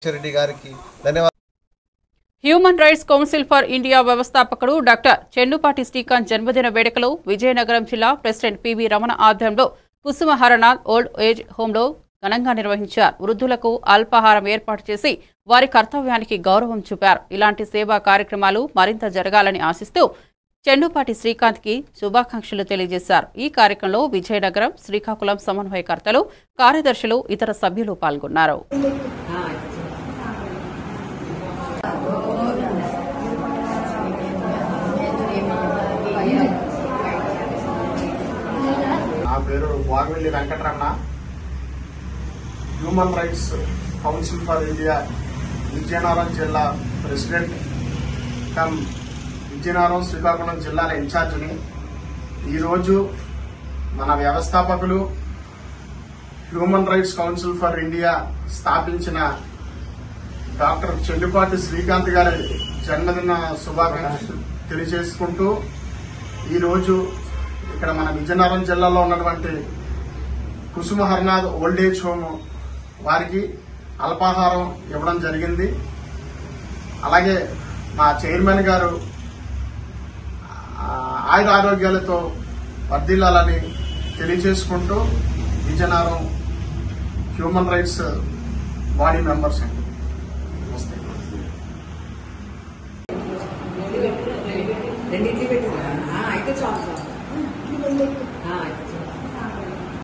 రెడ్డి గారికి ధన్యవాదాలు. Human rights council for India వ్యవస్థాపకుడు డాక్టర్ చెన్నుపాటి శ్రీకాంత్ జన్మదిన వేడుకలు విజయనగరం జిల్లా ప్రెసిడెంట్ పివి రమణ ఆధ్వర్యంలో కుసుమ హరనాథ్ ఓల్డ్ ఏజ్ హోంలో ఘనంగా నిర్వహించారు. వృద్ధులకు అల్పాహారం ఏర్పాటు చేసి వారి కర్తవ్యానికి గౌరవం చూపారు. ఇలాంటి సేవా కార్యక్రమాలు మరింత జరగాలని ఆశిస్తూ చెన్నుపాటి శ్రీకాంత్కి శుభాకాంక్షలు తెలియజేశారు. ఈ కార్యక్రమంలో విజయనగరం, శ్రీకాకుళం సమన్వయకర్తలు, కార్యదర్శులు, ఇతర సభ్యులు పాల్గొన్నారు. నా పేరు Vagavelli Venkataramana. Human rights council for India Vizianagaram జిల్లా ప్రెసిడెంట్ కమ్ విజయనగరం శ్రీకాకుళం జిల్లాల ఇన్ఛార్జిని. ఈరోజు మన వ్యవస్థాపకులు human rights council for India స్థాపించిన డాక్టర్ చెన్నుపాటి శ్రీకాంత్ గారి జన్మదిన శుభాకాంక్షలు తెలియజేసుకుంటూ ఈరోజు ఇక్కడ మన విజయనగరం జిల్లాలో ఉన్నటువంటి కుసుమ హరనాథ్ ఓల్డ్ ఏజ్ హోమ్ వారికి అల్పాహారం ఇవ్వడం జరిగింది. అలాగే మా చైర్మన్ గారు ఆయుర ఆరోగ్యాలతో వర్ధిల్లాలని తెలియజేసుకుంటూ Vizianagaram human rights body members